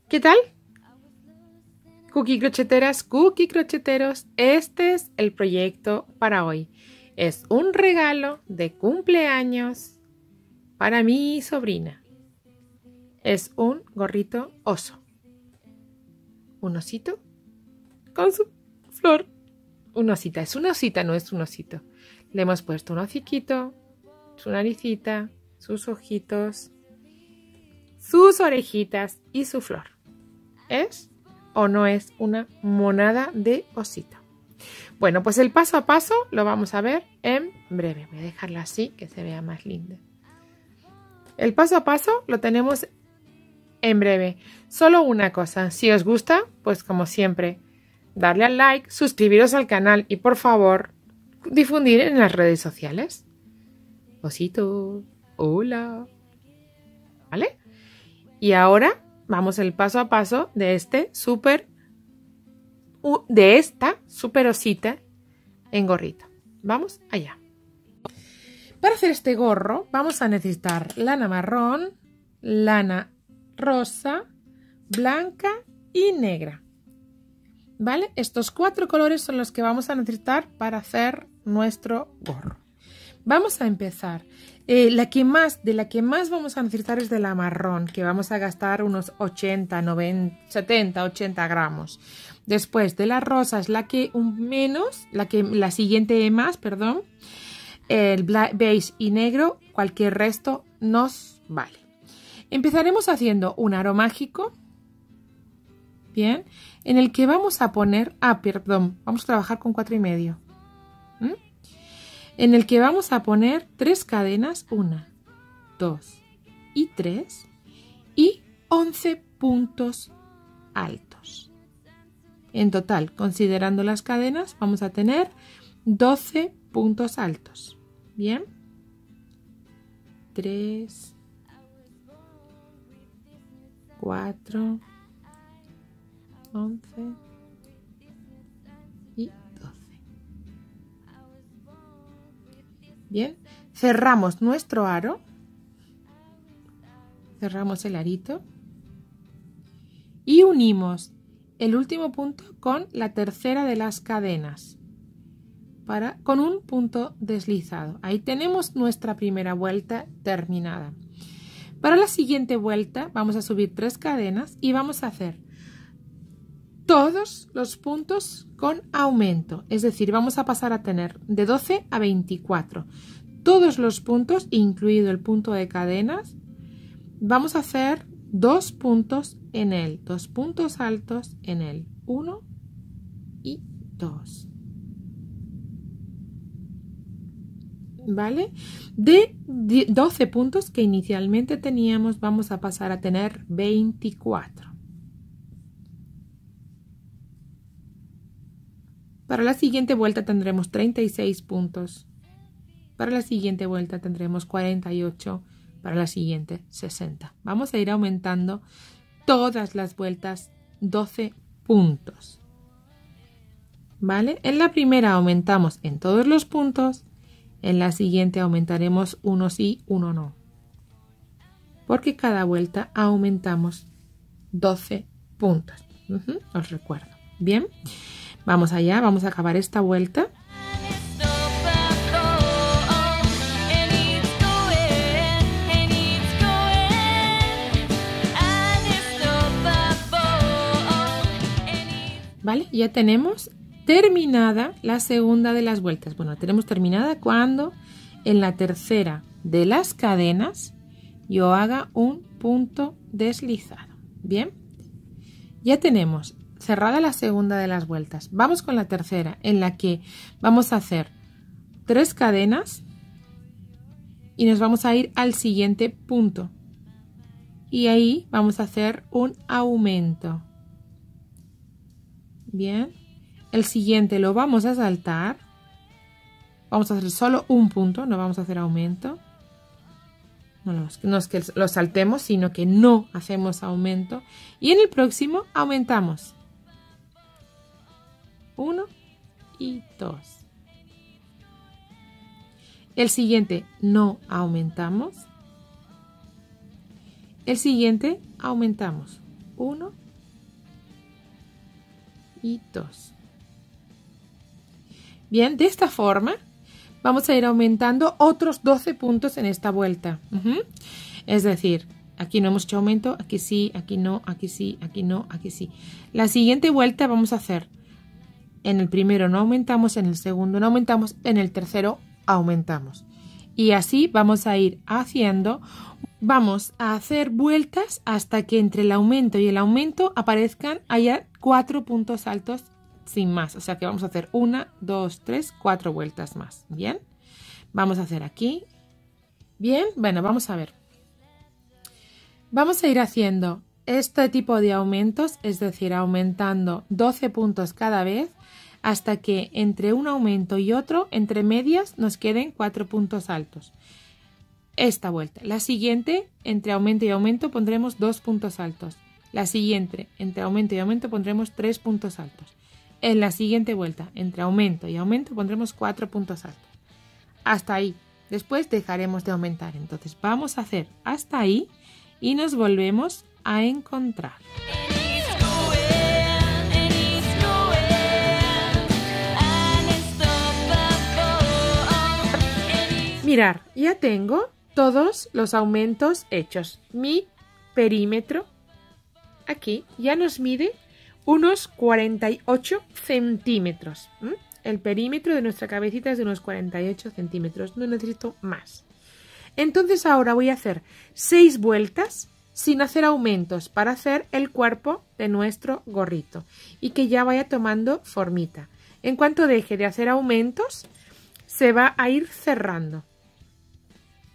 ¿Qué tal? Cookie crocheteras, cookie crocheteros, este es el proyecto para hoy. Es un regalo de cumpleaños para mi sobrina. Es un gorrito oso. Un osito con su flor. Una osita, es una osita, no es un osito. Le hemos puesto un hociquito, su naricita, sus ojitos, sus orejitas y su flor. ¿Es o no es una monada de osito? Bueno, pues el paso a paso lo vamos a ver en breve. Voy a dejarla así, que se vea más linda. El paso a paso lo tenemos en breve. Solo una cosa, si os gusta, pues como siempre, darle al like, suscribiros al canal y por favor, difundir en las redes sociales. Osito, hola. ¿Vale? Y ahora vamos el paso a paso de esta super osita en gorrito. Vamos allá. Para hacer este gorro vamos a necesitar lana marrón, lana rosa, blanca y negra. ¿Vale? Estos 4 colores son los que vamos a necesitar para hacer nuestro gorro. Vamos a empezar. De la que más vamos a necesitar es de la marrón, que vamos a gastar unos 80, 90, 70, 80 gramos. Después de la rosa es la que la siguiente más, perdón. El beige y negro, cualquier resto nos vale. Empezaremos haciendo un aro mágico, bien, en el que vamos a poner, vamos a trabajar con 4,5. En el que vamos a poner 3 cadenas, 1, 2 y 3 y 11 puntos altos. En total, considerando las cadenas, vamos a tener 12 puntos altos. Bien. 3, 4, 11 y 12. Bien, cerramos nuestro aro, cerramos el arito y unimos el último punto con la tercera de las cadenas con un punto deslizado. Ahí tenemos nuestra primera vuelta terminada. Para la siguiente vuelta vamos a subir 3 cadenas y vamos a hacer todos los puntos con aumento, es decir, vamos a pasar a tener de 12 a 24. Todos los puntos, incluido el punto de cadenas, vamos a hacer 2 puntos en él, 2 puntos altos en él, 1 y 2. ¿Vale? De 12 puntos que inicialmente teníamos, vamos a pasar a tener 24. Para la siguiente vuelta tendremos 36 puntos. Para la siguiente vuelta tendremos 48. Para la siguiente 60. Vamos a ir aumentando todas las vueltas 12 puntos. ¿Vale? En la primera aumentamos en todos los puntos. En la siguiente aumentaremos uno sí, uno no. Porque cada vuelta aumentamos 12 puntos. Os recuerdo. Bien. Vamos allá, vamos a acabar esta vuelta. ¿Vale? Ya tenemos terminada la segunda de las vueltas. Bueno, tenemos terminada cuando en la tercera de las cadenas yo haga un punto deslizado. Bien, ya tenemos cerrada la segunda de las vueltas. Vamos con la tercera, en la que vamos a hacer 3 cadenas y nos vamos a ir al siguiente punto. Y ahí vamos a hacer un aumento. Bien, el siguiente lo vamos a saltar. Vamos a hacer solo un punto, no vamos a hacer aumento. No es que lo saltemos, sino que no hacemos aumento. Y en el próximo aumentamos. 1 y 2. El siguiente no aumentamos. El siguiente aumentamos. 1 y 2. Bien, de esta forma vamos a ir aumentando otros 12 puntos en esta vuelta. Es decir, aquí no hemos hecho aumento, aquí sí, aquí no, aquí sí, aquí no, aquí sí. La siguiente vuelta vamos a hacer, en el primero no aumentamos, en el segundo no aumentamos, en el tercero aumentamos. Y así vamos a ir haciendo, vamos a hacer vueltas hasta que entre el aumento y el aumento aparezcan, haya 4 puntos altos sin más. O sea que vamos a hacer 1, 2, 3, 4 vueltas más. Bien, vamos a hacer aquí. Bien, bueno, vamos a ver. Vamos a ir haciendo este tipo de aumentos, es decir, aumentando 12 puntos cada vez hasta que entre un aumento y otro, entre medias, nos queden 4 puntos altos. Esta vuelta. La siguiente, entre aumento y aumento, pondremos 2 puntos altos. La siguiente, entre aumento y aumento, pondremos 3 puntos altos. En la siguiente vuelta, entre aumento y aumento, pondremos 4 puntos altos. Hasta ahí. Después dejaremos de aumentar. Entonces vamos a hacer hasta ahí y nos volvemos a encontrar. Mirar, ya tengo todos los aumentos hechos. Mi perímetro aquí ya nos mide unos 48 centímetros. El perímetro de nuestra cabecita es de unos 48 centímetros. No necesito más. Entonces ahora voy a hacer 6 vueltas sin hacer aumentos para hacer el cuerpo de nuestro gorrito y que ya vaya tomando formita. En cuanto deje de hacer aumentos, se va a ir cerrando.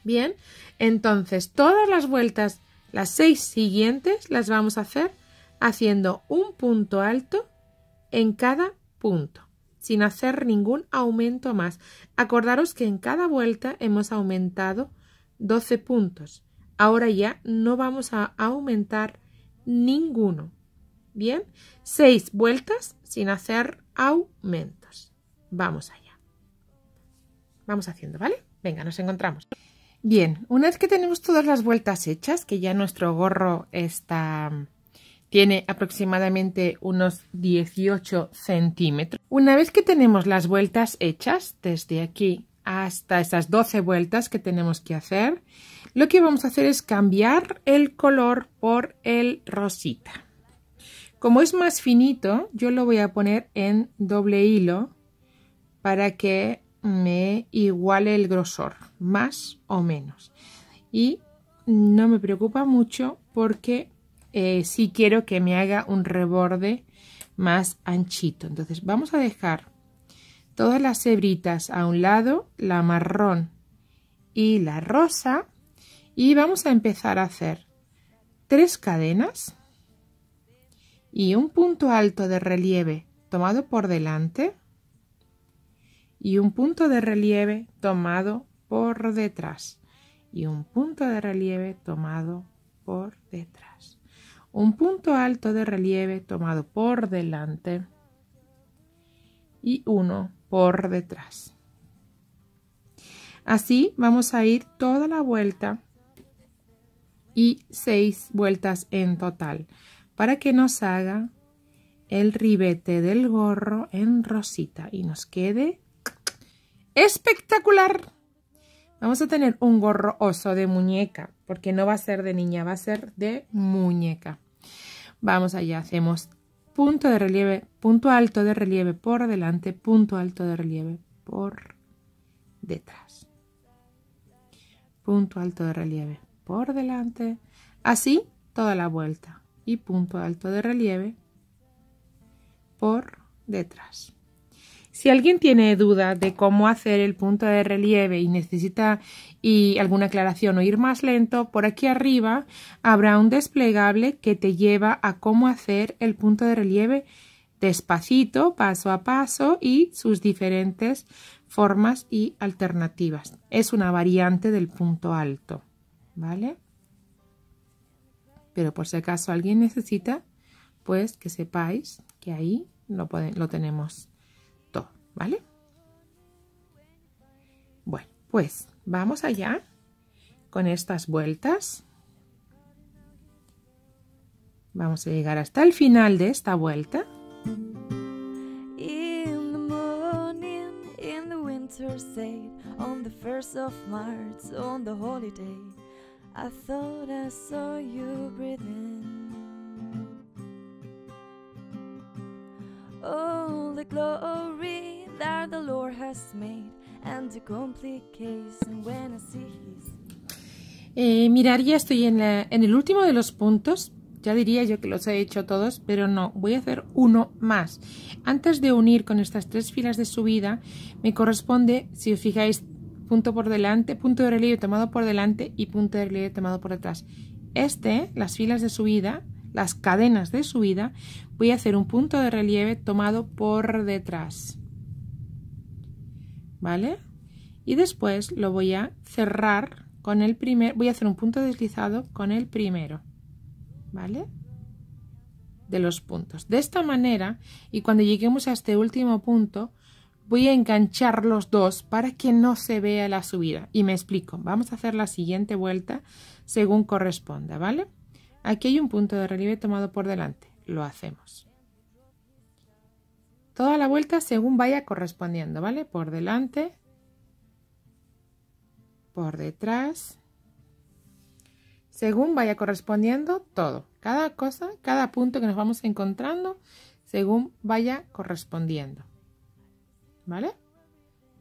Bien, entonces todas las vueltas, las 6 siguientes, las vamos a hacer haciendo un punto alto en cada punto, sin hacer ningún aumento más. Acordaros que en cada vuelta hemos aumentado 12 puntos. Ahora ya no vamos a aumentar ninguno. Bien, 6 vueltas sin hacer aumentos. Vamos allá. Vamos haciendo, ¿vale? Venga, nos encontramos. Bien, una vez que tenemos todas las vueltas hechas, que ya nuestro gorro tiene aproximadamente unos 18 centímetros. Una vez que tenemos las vueltas hechas, desde aquí hasta esas 12 vueltas que tenemos que hacer, lo que vamos a hacer es cambiar el color por el rosita. Como es más finito, yo lo voy a poner en doble hilo para que me iguale el grosor, más o menos. Y no me preocupa mucho porque sí quiero que me haga un reborde más anchito. Entonces vamos a dejar todas las hebritas a un lado, la marrón y la rosa, y vamos a empezar a hacer 3 cadenas y un punto alto de relieve tomado por delante y un punto de relieve tomado por detrás y un punto de relieve tomado por detrás, un punto alto de relieve tomado por delante y uno por detrás. Así vamos a ir toda la vuelta y 6 vueltas en total para que nos haga el ribete del gorro en rosita y nos quede espectacular. Vamos a tener un gorro oso de muñeca, porque no va a ser de niña, va a ser de muñeca. Vamos allá, hacemos punto de relieve, punto alto de relieve por delante, punto alto de relieve por detrás. Punto alto de relieve por delante, así toda la vuelta. Y punto alto de relieve por detrás. Si alguien tiene duda de cómo hacer el punto de relieve y necesita alguna aclaración o ir más lento, por aquí arriba habrá un desplegable que te lleva a cómo hacer el punto de relieve despacito, paso a paso y sus diferentes formas y alternativas. Es una variante del punto alto, ¿vale? Pero por si acaso alguien necesita, pues que sepáis que ahí lo tenemos todo, ¿vale? Bueno, pues vamos allá con estas vueltas. Vamos a llegar hasta el final de esta vuelta. In the morning, in the winter's day, on the 1st of March, on the holiday, I thought I saw you breathing. All the glory that the Lord has made, and the complication when I see His. Mirar, ya estoy en el último de los puntos. Ya diría yo que los he hecho todos, pero no, voy a hacer uno más. Antes de unir con estas 3 filas de subida, me corresponde, si os fijáis, punto por delante, punto de relieve tomado por delante y punto de relieve tomado por detrás. Las filas de subida, las cadenas de subida, voy a hacer un punto de relieve tomado por detrás. ¿Vale? Y después lo voy a cerrar con el primer, voy a hacer un punto deslizado con el primero. ¿Vale? De los puntos. De esta manera, y cuando lleguemos a este último punto, voy a enganchar los dos para que no se vea la subida. Y me explico. Vamos a hacer la siguiente vuelta según corresponda, ¿vale? Aquí hay un punto de relieve tomado por delante. Lo hacemos. Toda la vuelta según vaya correspondiendo, ¿vale? Por delante, por detrás, según vaya correspondiendo todo. Cada cosa, cada punto que nos vamos encontrando, según vaya correspondiendo. ¿Vale?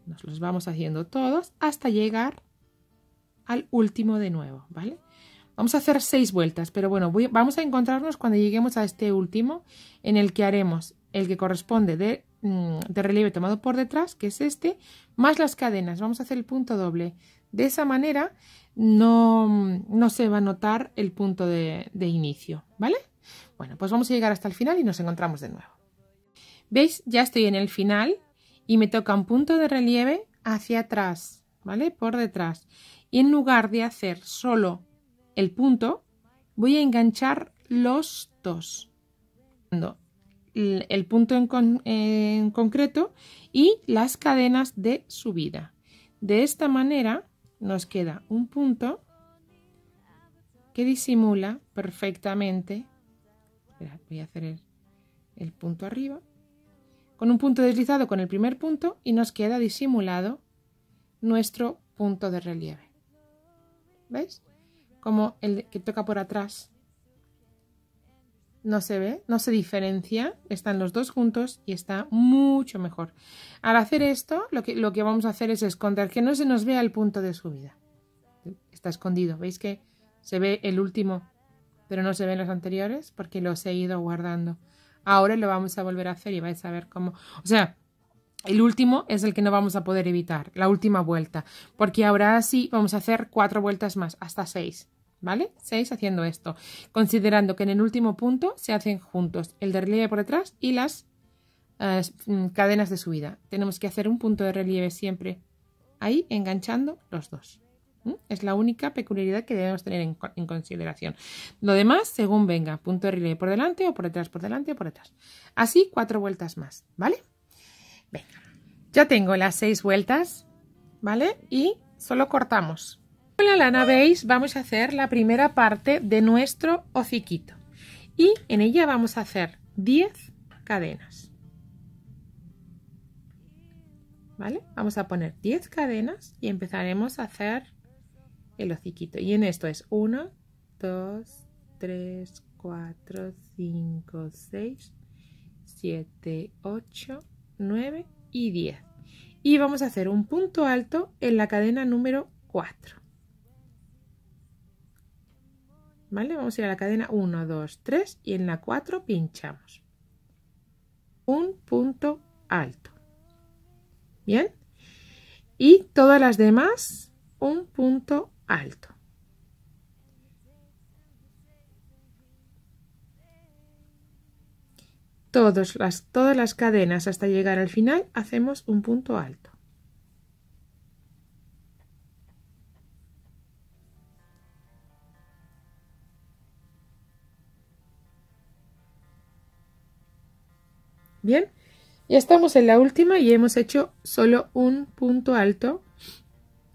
Nos los vamos haciendo todos hasta llegar al último de nuevo, ¿vale? Vamos a hacer 6 vueltas, pero bueno, vamos a encontrarnos cuando lleguemos a este último, en el que haremos el que corresponde de relieve tomado por detrás, que es este, más las cadenas. Vamos a hacer el punto doble. De esa manera no se va a notar el punto de inicio, ¿vale? Bueno, pues vamos a llegar hasta el final y nos encontramos de nuevo. ¿Veis? Ya estoy en el final y me toca un punto de relieve hacia atrás, ¿vale? Por detrás. Y en lugar de hacer solo el punto, voy a enganchar los dos. El punto en concreto y las cadenas de subida. De esta manera nos queda un punto que disimula perfectamente. Esperad, voy a hacer el punto arriba. Con un punto deslizado con el primer punto y nos queda disimulado nuestro punto de relieve. ¿Veis? Como el que toca por atrás. No se ve, no se diferencia, están los dos juntos y está mucho mejor. Al hacer esto, lo que vamos a hacer es esconder, que no se nos vea el punto de subida. Está escondido, ¿veis que se ve el último, pero no se ven los anteriores? Porque los he ido guardando. Ahora lo vamos a volver a hacer y vais a ver cómo... O sea, el último es el que no vamos a poder evitar, la última vuelta, porque ahora sí vamos a hacer 4 vueltas más, hasta 6. ¿Vale? 6 haciendo esto, considerando que en el último punto se hacen juntos el de relieve por detrás y las cadenas de subida. Tenemos que hacer un punto de relieve siempre ahí, enganchando los dos. Es la única peculiaridad que debemos tener en consideración. Lo demás, según venga, punto de relieve por delante o por detrás, por delante o por detrás. Así 4 vueltas más, ¿vale? Venga, ya tengo las 6 vueltas, ¿vale? Y solo cortamos. Con la lana, veis, vamos a hacer la primera parte de nuestro hociquito y en ella vamos a hacer 10 cadenas. ¿Vale? Vamos a poner 10 cadenas y empezaremos a hacer el hociquito. Y en esto es 1, 2, 3, 4, 5, 6, 7, 8, 9 y 10. Y vamos a hacer un punto alto en la cadena número 4. ¿Vale? Vamos a ir a la cadena 1, 2, 3 y en la 4 pinchamos. Un punto alto. ¿Bien? Y todas las demás, un punto alto. Todas las cadenas hasta llegar al final hacemos un punto alto. Bien, ya estamos en la última y hemos hecho solo un punto alto.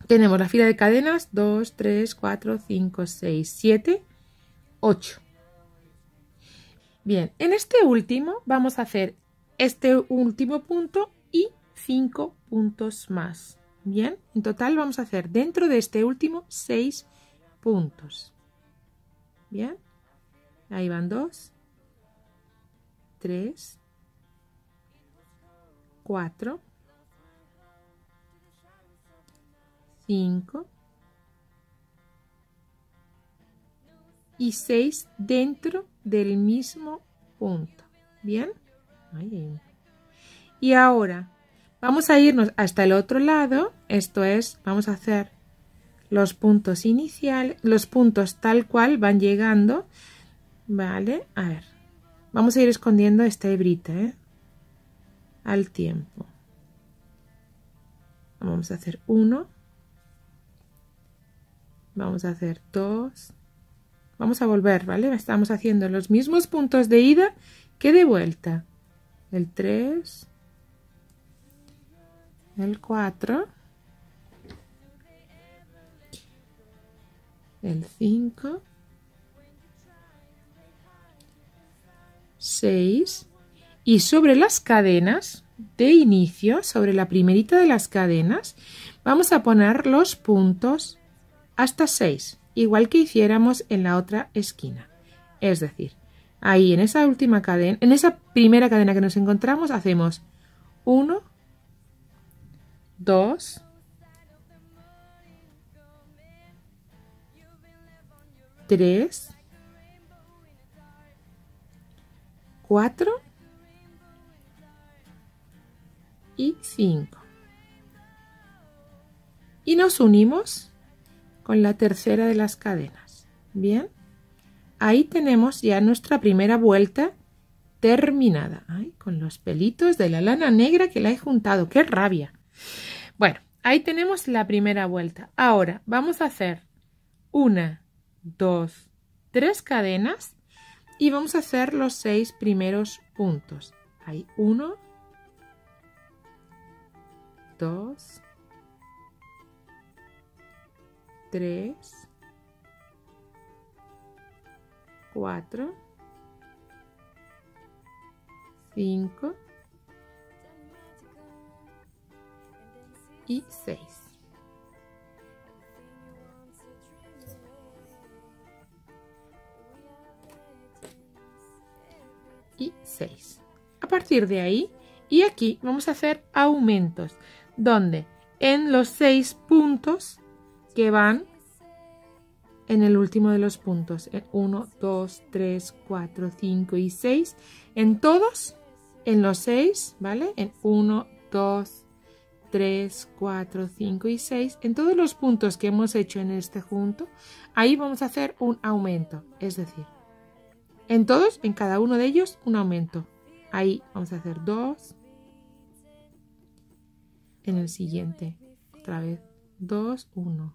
Tenemos la fila de cadenas 2, 3, 4, 5, 6, 7, 8. Bien, en este último vamos a hacer este último punto y 5 puntos más. Bien, en total vamos a hacer dentro de este último 6 puntos. Bien, ahí van 2, 3, 4, 5 y 6 dentro del mismo punto. Bien, ahí hay uno. Y ahora vamos a irnos hasta el otro lado, esto es, vamos a hacer los puntos iniciales, los puntos tal cual van llegando, ¿vale? A ver, vamos a ir escondiendo esta hebrita, al tiempo. Vamos a hacer 1, vamos a hacer 2, vamos a volver, ¿vale? Estamos haciendo los mismos puntos de ida que de vuelta. El 3, el 4, el 5, 6 y sobre las cadenas de inicio, sobre la primerita de las cadenas, vamos a poner los puntos hasta 6, igual que hiciéramos en la otra esquina. Es decir, ahí en esa última cadena, en esa primera cadena que nos encontramos, hacemos 1, 2, 3, 4 y 5. Y nos unimos con la tercera de las cadenas. Bien, ahí tenemos ya nuestra primera vuelta terminada. Ay, con los pelitos de la lana negra que la he juntado. ¡Qué rabia! Bueno, ahí tenemos la primera vuelta. Ahora vamos a hacer 1, 2, 3 cadenas y vamos a hacer los 6 primeros puntos. Hay 1, 2, 3, 4, 5 y 6. Y 6. A partir de ahí, y aquí vamos a hacer aumentos, donde en los 6 puntos que van en el último de los puntos, 1, 2, 3, 4, 5 y 6, en todos, en los 6, ¿vale? En 1, 2, 3, 4, 5 y 6, en todos los puntos que hemos hecho en este junto, ahí vamos a hacer un aumento, es decir, en todos, en cada uno de ellos, un aumento. Ahí vamos a hacer 2, en el siguiente, otra vez, 2, 1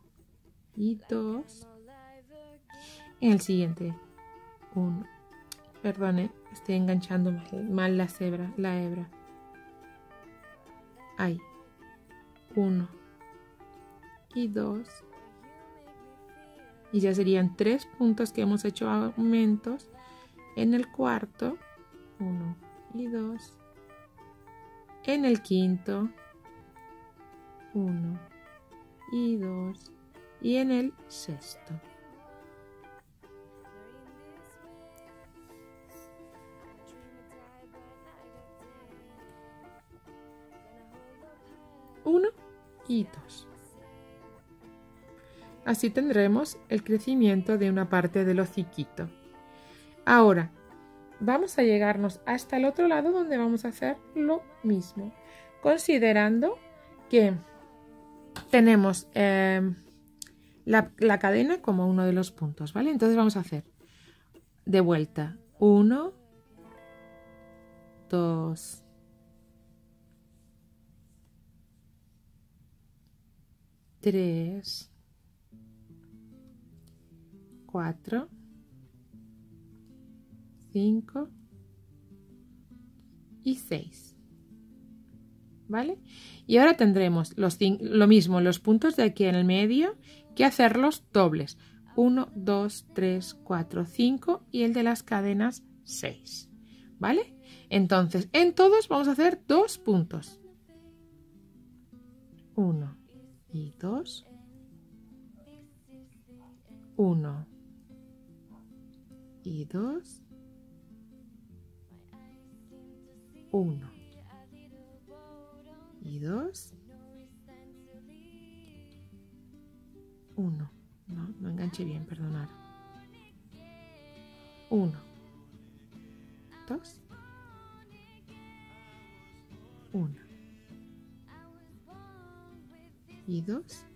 y 2, en el siguiente, 1, perdone, estoy enganchando mal la hebra, ahí, 1 y 2, y ya serían 3 puntos que hemos hecho aumentos. En el cuarto, 1 y 2, en el quinto, 1 y 2, y en el sexto. Uno y 2. Así tendremos el crecimiento de una parte del hociquito. Ahora, vamos a llegarnos hasta el otro lado donde vamos a hacer lo mismo, considerando que tenemos la cadena como uno de los puntos, ¿vale? Entonces vamos a hacer de vuelta 1, 2, 3, 4, 5 y 6, ¿vale? Y ahora tendremos lo mismo, los puntos de aquí en el medio, que hacerlos dobles. 1, 2, 3, 4, 5 y el de las cadenas 6. ¿Vale? Entonces, en todos vamos a hacer 2 puntos. 1 y 2. 1 y 2. 1 y 2. 1. No enganché bien, perdonad. 1, 2, 1 y 2.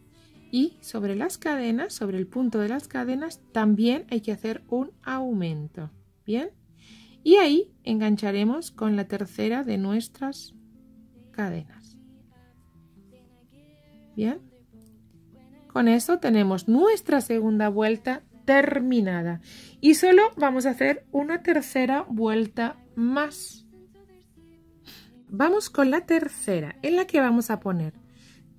Y sobre las cadenas, sobre el punto de las cadenas, también hay que hacer un aumento. ¿Bien? Y ahí engancharemos con la tercera de nuestras cadenas. ¿Bien? Con eso tenemos nuestra segunda vuelta terminada. Y solo vamos a hacer una tercera vuelta más. Vamos con la tercera, en la que vamos a poner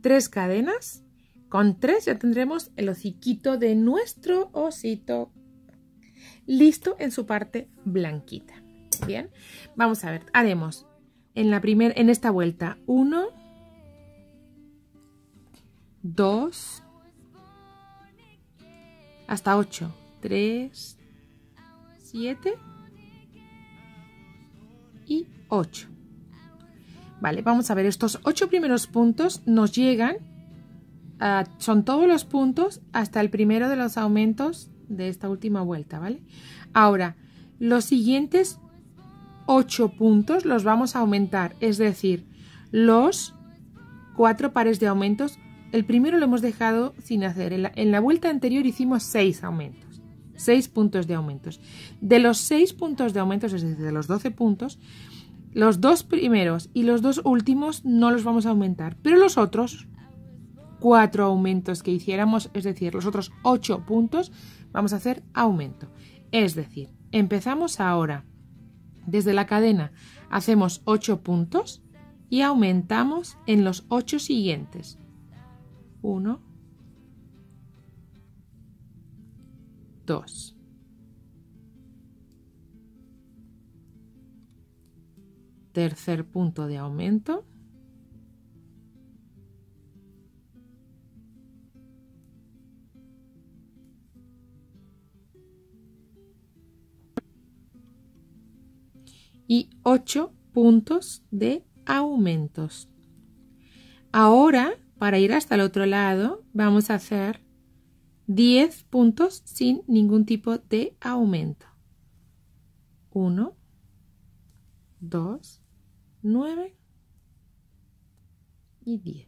3 cadenas. Con 3 ya tendremos el hociquito de nuestro osito listo en su parte blanquita. Bien, vamos a ver, haremos en esta vuelta 1, 2, hasta 8, 3, 7 y 8. Vale, vamos a ver, estos 8 primeros puntos nos llegan, son todos los puntos hasta el primero de los aumentos de esta última vuelta, ¿vale? Ahora, los siguientes 8 puntos los vamos a aumentar, es decir, los 4 pares de aumentos. El primero lo hemos dejado sin hacer. En la vuelta anterior hicimos 6 aumentos, 6 puntos de aumentos. De los 6 puntos de aumentos, es decir, de los 12 puntos, los 2 primeros y los 2 últimos no los vamos a aumentar, pero los otros 4 aumentos que hiciéramos, es decir, los otros 8 puntos, vamos a hacer aumento. Es decir, empezamos ahora desde la cadena, hacemos 8 puntos y aumentamos en los 8 siguientes. 1, 2, 3er punto de aumento, 8 puntos de aumentos. Ahora, para ir hasta el otro lado, vamos a hacer 10 puntos sin ningún tipo de aumento. 1, 2, 9 y 10.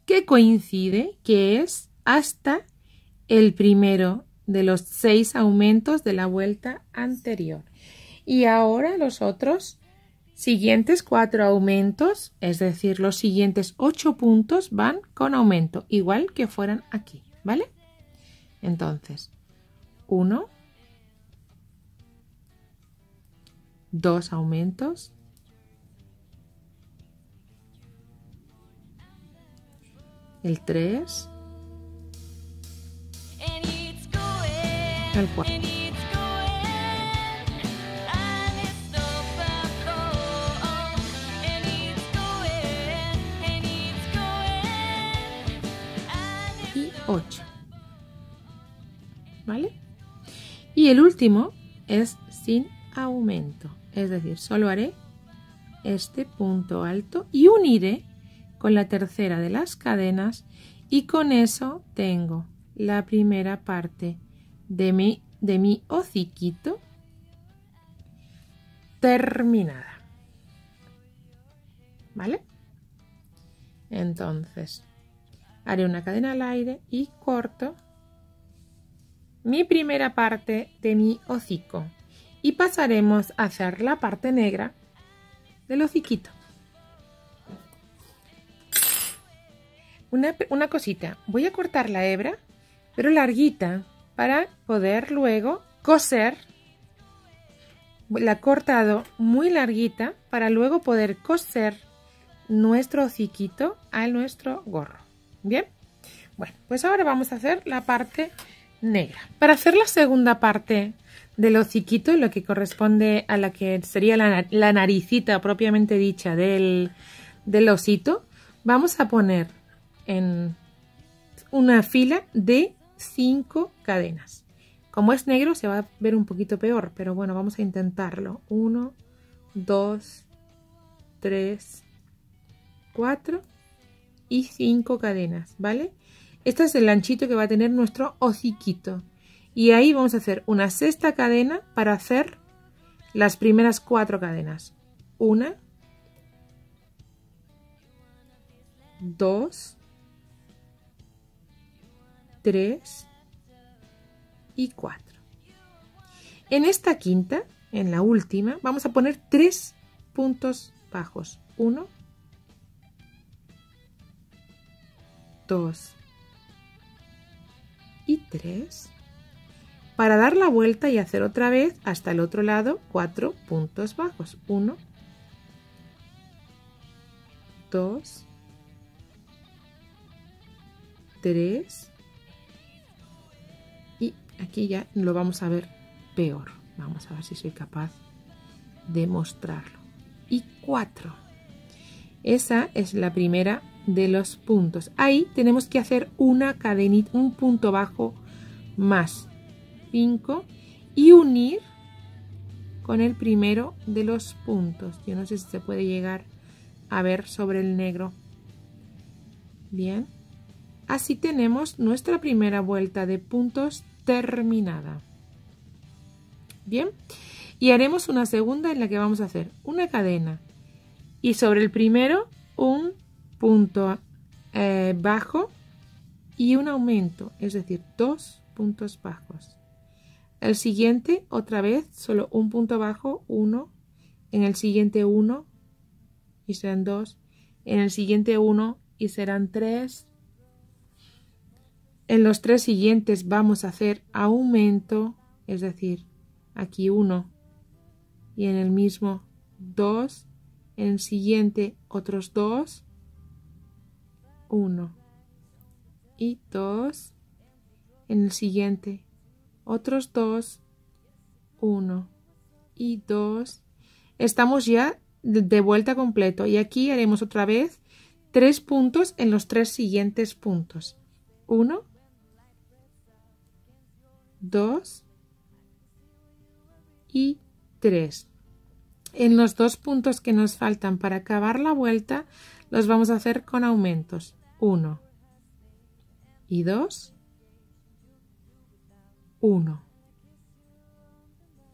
Que coincide que es hasta el primero de los 6 aumentos de la vuelta anterior. Y ahora los otros siguientes 4 aumentos, es decir, los siguientes 8 puntos van con aumento, igual que fueran aquí, ¿vale? Entonces, 1, 2 aumentos, el 3, el 4. Y 8. ¿Vale? Y el último es sin aumento, es decir, solo haré este punto alto y uniré con la tercera de las cadenas y con eso tengo la primera parte de mi hociquito terminada. ¿Vale? Entonces haré una cadena al aire y corto mi primera parte de mi hocico y pasaremos a hacer la parte negra del hociquito. Una cosita, voy a cortar la hebra, pero larguita, para poder luego coser. La he cortado muy larguita para luego poder coser nuestro hociquito a nuestro gorro. ¿Bien? Bueno, pues ahora vamos a hacer la parte negra. Para hacer la segunda parte del hociquito, lo que corresponde a la que sería la naricita propiamente dicha del osito, vamos a poner en una fila de 5 cadenas. Como es negro se va a ver un poquito peor, pero bueno, vamos a intentarlo. 1, 2, 3, 4 y 5 cadenas, ¿vale? Este es el anchito que va a tener nuestro hociquito. Y ahí vamos a hacer una sexta cadena para hacer las primeras 4 cadenas. 1, 2, 3 y 4. En esta quinta, en la última, vamos a poner 3 puntos bajos. 1, 2 y 3. Para dar la vuelta y hacer otra vez hasta el otro lado 4 puntos bajos. 1, 2, 3 y aquí ya lo vamos a ver peor. Vamos a ver si soy capaz de mostrarlo. Y 4. Esa es la primera de los puntos. Ahí tenemos que hacer una cadenita, un punto bajo más 5 y unir con el primero de los puntos. Yo no sé si se puede llegar a ver sobre el negro. Bien, así tenemos nuestra primera vuelta de puntos terminada. Bien, y haremos una segunda en la que vamos a hacer una cadena y sobre el primero un punto bajo y un aumento, es decir, 2 puntos bajos. El siguiente, otra vez, solo un punto bajo, 1. En el siguiente 1 y serán 2. En el siguiente 1 y serán 3. En los 3 siguientes vamos a hacer aumento, es decir, aquí 1 y en el mismo 2. En el siguiente otros 2. 1 y 2. En el siguiente otros 2, 1 y 2. Estamos ya de vuelta completo y aquí haremos otra vez 3 puntos en los 3 siguientes puntos. 1, 2 y 3. En los 2 puntos que nos faltan para acabar la vuelta los vamos a hacer con aumentos. 1 y 2. 1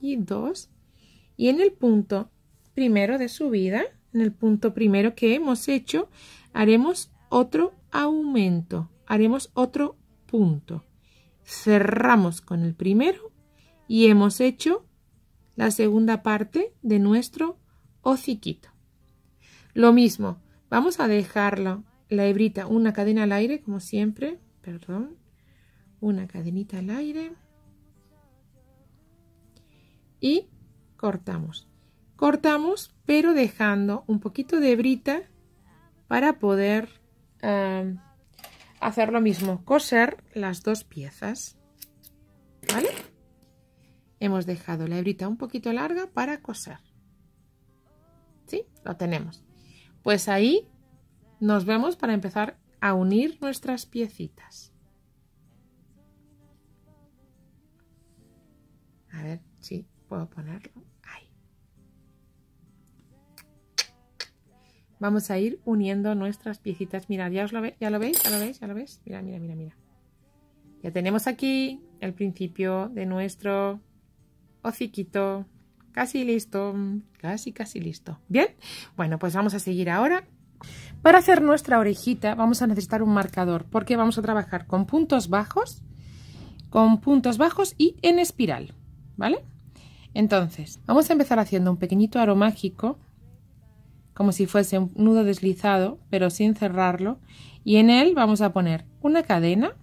y 2 y en el punto primero de subida, en el punto primero que hemos hecho, haremos otro aumento, haremos otro punto, cerramos con el primero y hemos hecho la segunda parte de nuestro hociquito. Lo mismo, vamos a dejarlo, la hebrita, una cadena al aire como siempre, perdón, una cadenita al aire. Y cortamos. Cortamos, pero dejando un poquito de hebrita para poder hacer lo mismo, coser las 2 piezas. ¿Vale? Hemos dejado la hebrita un poquito larga para coser. ¿Sí? Lo tenemos. Pues ahí nos vemos para empezar a unir nuestras piecitas. A ver si puedo ponerlo ahí. Vamos a ir uniendo nuestras piecitas. Mirad, ya lo veis, ya lo veis. Mira. Ya tenemos aquí el principio de nuestro hociquito. Casi listo, casi listo. Bien, bueno, pues vamos a seguir ahora. Para hacer nuestra orejita vamos a necesitar un marcador porque vamos a trabajar con puntos bajos y en espiral, ¿vale? Entonces, vamos a empezar haciendo un pequeñito aro mágico, como si fuese un nudo deslizado, pero sin cerrarlo, y en él vamos a poner una cadena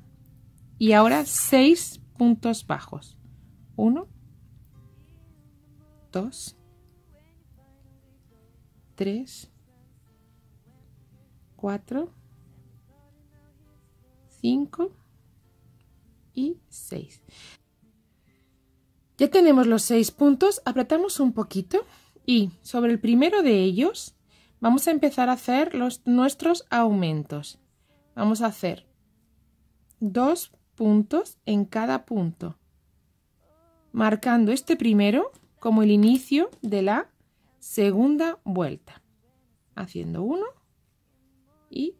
y ahora 6 puntos bajos. 1, 2, 3, 4, 5 y 6. Ya tenemos los 6 puntos, apretamos un poquito y sobre el primero de ellos vamos a empezar a hacer nuestros aumentos. Vamos a hacer 2 puntos en cada punto, marcando este primero como el inicio de la segunda vuelta, haciendo 1 y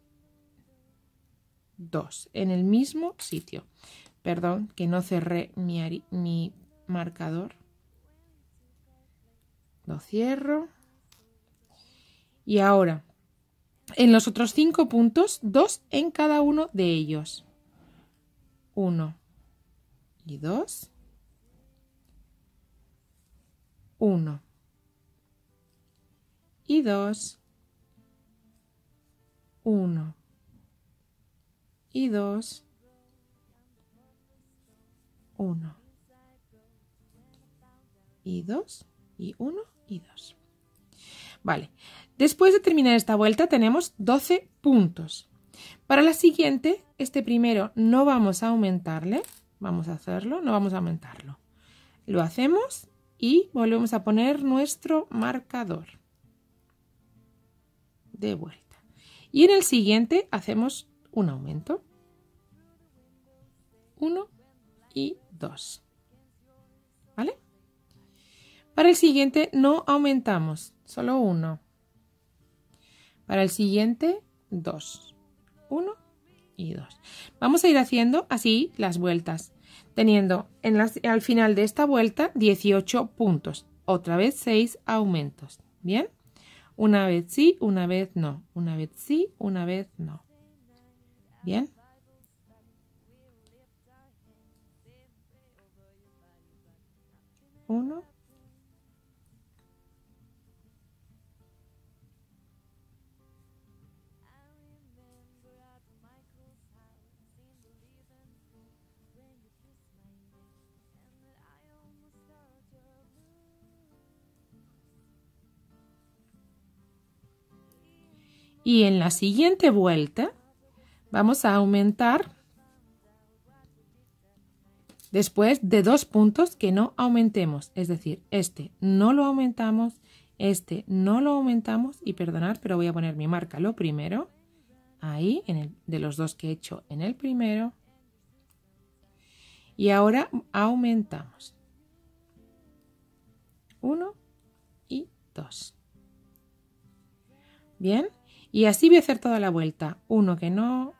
2 en el mismo sitio. Perdón que no cerré mi marcador. Lo cierro. Y ahora, en los otros 5 puntos, 2 en cada uno de ellos. 1 y 2. 1 y 2. 1 y 2. 1 y 2 y 1 y 2. Vale, después de terminar esta vuelta tenemos 12 puntos. Para la siguiente, este primero no vamos a aumentarle, vamos a hacerlo, no vamos a aumentarlo. Lo hacemos y volvemos a poner nuestro marcador de vuelta. Y en el siguiente hacemos un aumento. 1 y 2. ¿Vale? Para el siguiente no aumentamos, solo 1. Para el siguiente, 2. 1 y 2. Vamos a ir haciendo así las vueltas, teniendo al final de esta vuelta 18 puntos. Otra vez 6 aumentos. ¿Bien? Una vez sí, una vez no. Una vez sí, una vez no. ¿Bien? Uno. Y en la siguiente vuelta vamos a aumentar después de 2 puntos que no aumentemos. Es decir, este no lo aumentamos, este no lo aumentamos. Y perdonad, pero voy a poner mi marca lo primero. Ahí, de los 2 que he hecho en el primero. Y ahora aumentamos. 1 y 2. Bien. Y así voy a hacer toda la vuelta. Uno que no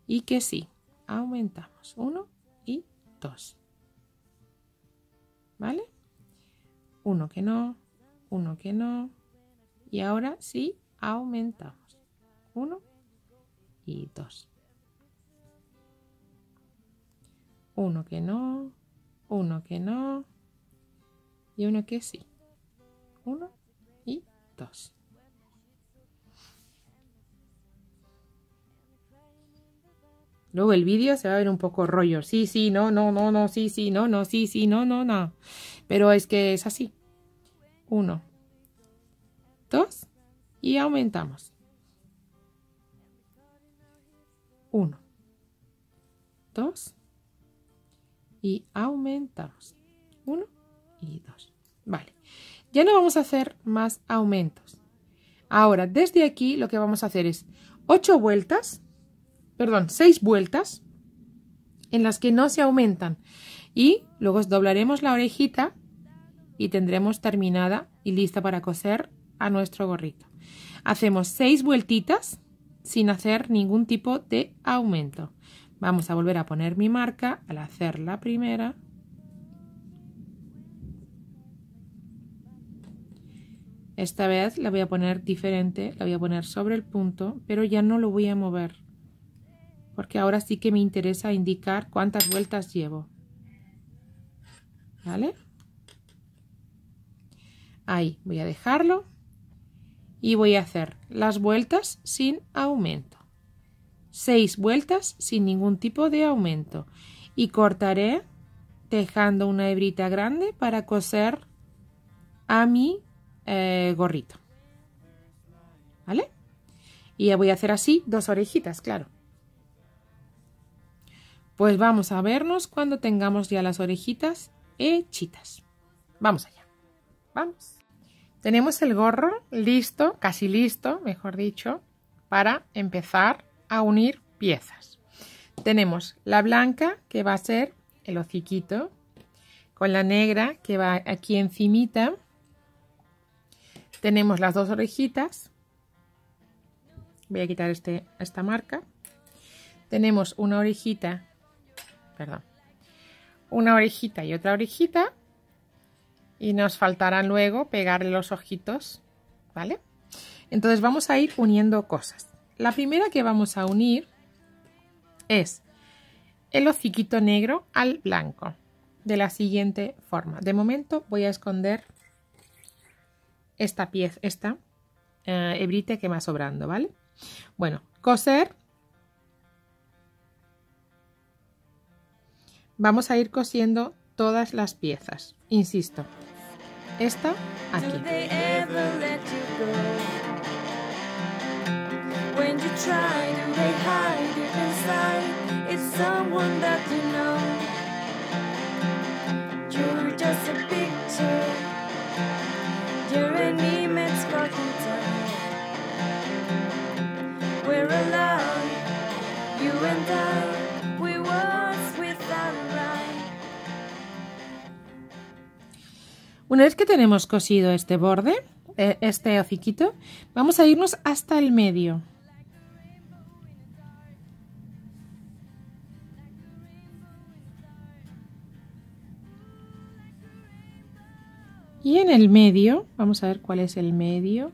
y que sí. Aumentamos. 1 y 2. ¿Vale? Uno que no. Y ahora sí aumentamos. 1 y 2. Uno que no. Y uno que sí. 1 y 2. Luego el vídeo se va a ver un poco rollo. Sí, sí, no, sí, no, sí, no. Pero es que es así. 1, 2 y aumentamos. 1, 2 y aumentamos. 1 y 2. Vale. Ya no vamos a hacer más aumentos. Ahora, desde aquí lo que vamos a hacer es 6 vueltas en las que no se aumentan. Y luego doblaremos la orejita y tendremos terminada y lista para coser a nuestro gorrito. Hacemos 6 vueltitas sin hacer ningún tipo de aumento. Vamos a volver a poner mi marca al hacer la primera. Esta vez la voy a poner diferente, la voy a poner sobre el punto, pero ya no lo voy a mover. Porque ahora sí que me interesa indicar cuántas vueltas llevo. ¿Vale? Ahí voy a dejarlo. Y voy a hacer las vueltas sin aumento. 6 vueltas sin ningún tipo de aumento. Y cortaré dejando una hebrita grande para coser a mi gorrito. ¿Vale? Y ya voy a hacer así 2 orejitas, claro. Pues vamos a vernos cuando tengamos ya las orejitas hechitas. Vamos allá. Vamos. Tenemos el gorro listo, casi listo, mejor dicho, para empezar a unir piezas. Tenemos la blanca, que va a ser el hociquito, con la negra, que va aquí encimita. Tenemos las dos orejitas. Voy a quitar esta marca. Tenemos una orejita, una orejita y otra orejita. Y nos faltará luego pegarle los ojitos, ¿vale? Entonces vamos a ir uniendo cosas. La primera que vamos a unir es el hociquito negro al blanco, de la siguiente forma. De momento voy a esconder esta pieza, hebrita que me va sobrando, ¿vale? Bueno, coser. Vamos a ir cosiendo todas las piezas, insisto. Esta aquí. Una vez que tenemos cosido este borde, este hociquito, vamos a irnos hasta el medio. Y en el medio, vamos a ver cuál es el medio.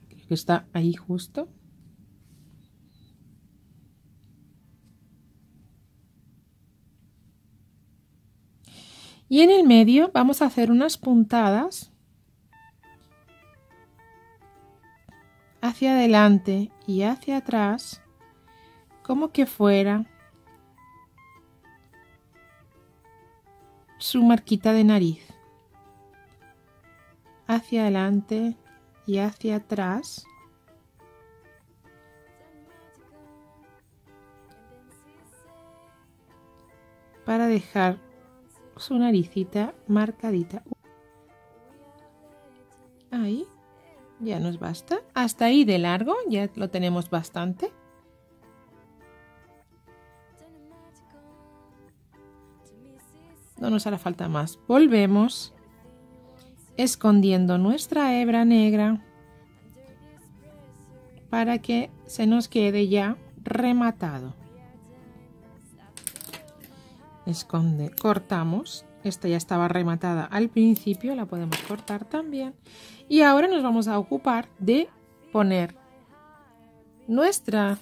Creo que está ahí justo. Y en el medio vamos a hacer unas puntadas hacia adelante y hacia atrás, como que fuera su marquita de nariz. Hacia adelante y hacia atrás. Para dejar su naricita marcadita. Ahí ya nos basta. Hasta ahí de largo ya lo tenemos bastante. No nos hará falta más. Volvemos escondiendo nuestra hebra negra para que se nos quede ya rematado. Cortamos. Esta ya estaba rematada al principio, la podemos cortar también. Y ahora nos vamos a ocupar de poner nuestro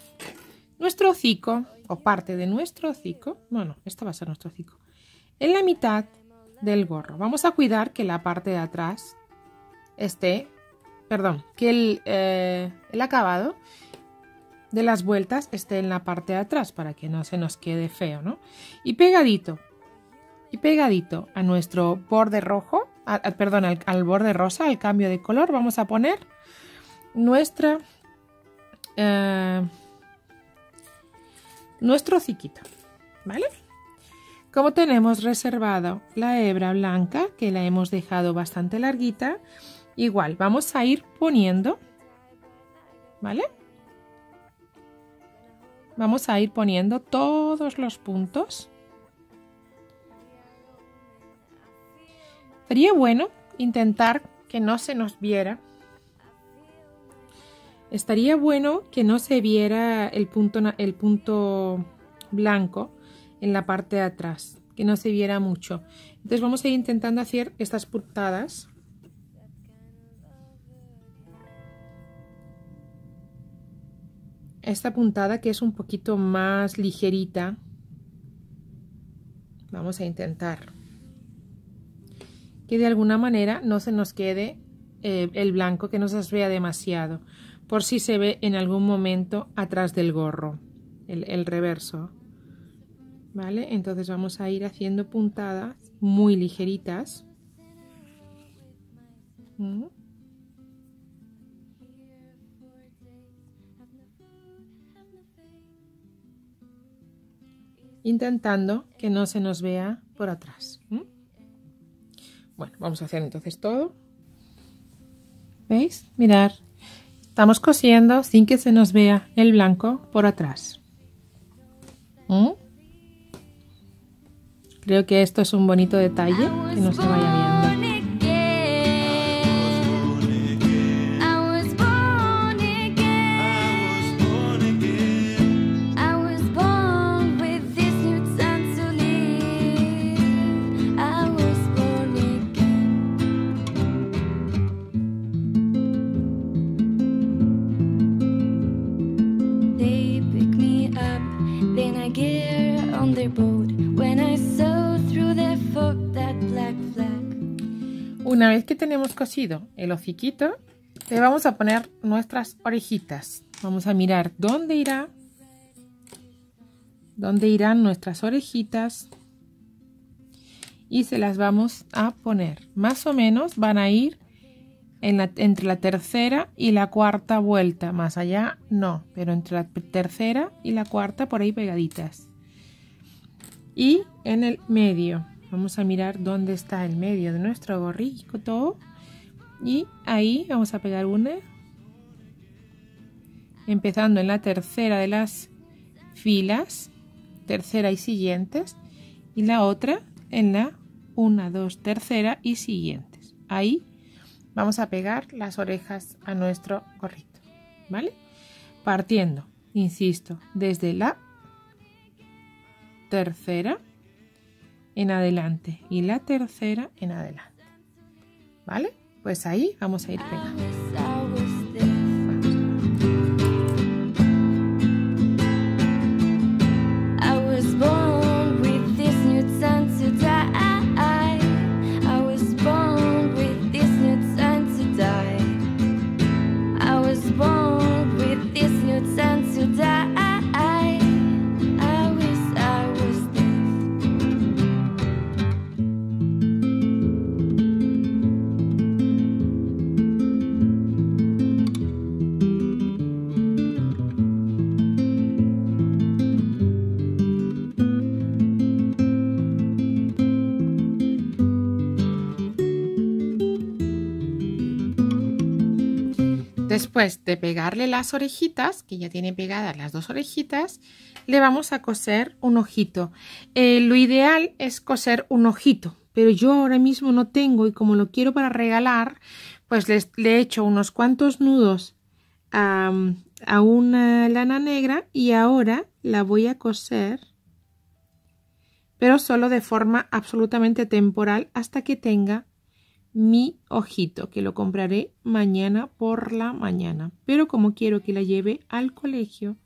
hocico, o parte de nuestro hocico. Bueno, esta va a ser nuestro hocico. En la mitad del gorro. Vamos a cuidar que la parte de atrás que el acabado de las vueltas esté en la parte de atrás para que no se nos quede feo, ¿no? Y pegadito a nuestro borde rojo, al borde rosa, al cambio de color, vamos a poner nuestro hociquito, ¿vale? Como tenemos reservado la hebra blanca, que la hemos dejado bastante larguita, igual vamos a ir poniendo, ¿vale? Vamos a ir poniendo todos los puntos. Sería bueno intentar que no se nos viera. Estaría bueno que no se viera el punto blanco en la parte de atrás, que no se viera mucho. Entonces vamos a ir intentando hacer estas puntadas. Esta puntada que es un poquito más ligerita. Vamos a intentar que de alguna manera no se nos quede el blanco, que no se vea demasiado, por si se ve en algún momento atrás del gorro, el reverso. ¿Vale? Entonces vamos a ir haciendo puntadas muy ligeritas. intentando que no se nos vea por atrás. Bueno, vamos a hacer entonces todo. ¿Veis? Mirad, estamos cosiendo sin que se nos vea el blanco por atrás. Creo que esto es un bonito detalle, que no se vaya viendo. Una vez que tenemos cosido el hociquito, le vamos a poner nuestras orejitas. Vamos a mirar dónde irán nuestras orejitas y se las vamos a poner. Más o menos van a ir entre la tercera y la cuarta vuelta. Más allá no, pero entre la tercera y la cuarta por ahí pegaditas. Y en el medio. Vamos a mirar dónde está el medio de nuestro gorrito. Y ahí vamos a pegar una. Empezando en la tercera de las filas. Tercera y siguientes. Y la otra en la 1, 2, tercera y siguientes. Ahí vamos a pegar las orejas a nuestro gorrito. ¿Vale? Partiendo, insisto, desde la tercera en adelante y la tercera en adelante. ¿Vale? Pues ahí vamos a ir pegando. Después de pegarle las orejitas, que ya tiene pegadas las dos orejitas, le vamos a coser un ojito. Lo ideal es coser un ojito, pero yo ahora mismo no tengo y como lo quiero para regalar, pues le he hecho unos cuantos nudos a una lana negra y ahora la voy a coser, pero solo de forma absolutamente temporal hasta que tenga mi ojito, que lo compraré mañana por la mañana. Pero como quiero que la lleve al colegio,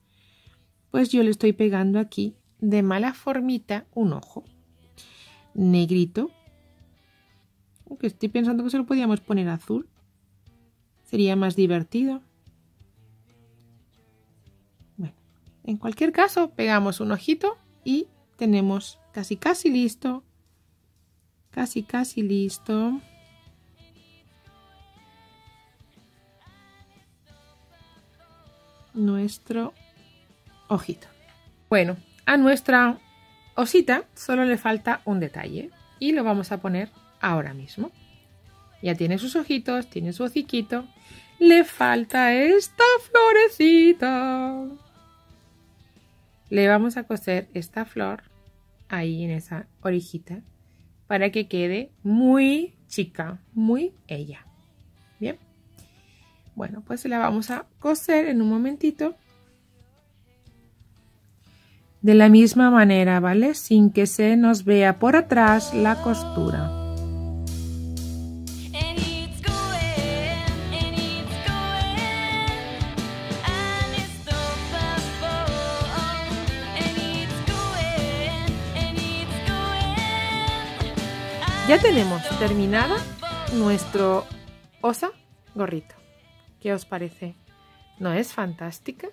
pues yo le estoy pegando aquí de mala formita un ojo negrito, aunque estoy pensando que se lo podíamos poner azul, sería más divertido. Bueno, en cualquier caso pegamos un ojito y tenemos casi listo, casi listo nuestro ojito. Bueno, a nuestra osita solo le falta un detalle y lo vamos a poner ahora mismo. Ya tiene sus ojitos, tiene su hociquito, le falta esta florecita. Le vamos a coser esta flor ahí en esa orejita para que quede muy chica, muy ella. Bien. Bueno, pues la vamos a coser en un momentito. De la misma manera, ¿vale? Sin que se nos vea por atrás la costura. Ya tenemos terminada nuestro osa gorrito. ¿Qué os parece? ¿No es fantástica?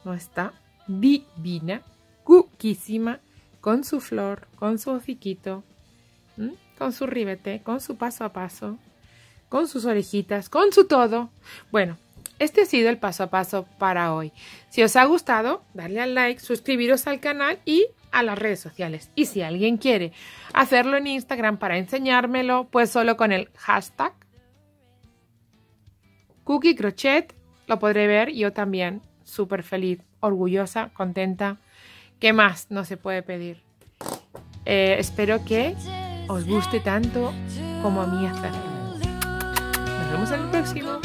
¿No está divina? Cuquísima, con su flor, con su hociquito, con su ribete, con su paso a paso, con sus orejitas, con su todo. Bueno, este ha sido el paso a paso para hoy. Si os ha gustado, darle al like, suscribiros al canal y a las redes sociales. Y si alguien quiere hacerlo en Instagram para enseñármelo, pues solo con el hashtag Cookie Crochet lo podré ver. Yo también, súper feliz, orgullosa, contenta. ¿Qué más no se puede pedir? Espero que os guste tanto como a mí hacerlo. Nos vemos en el próximo.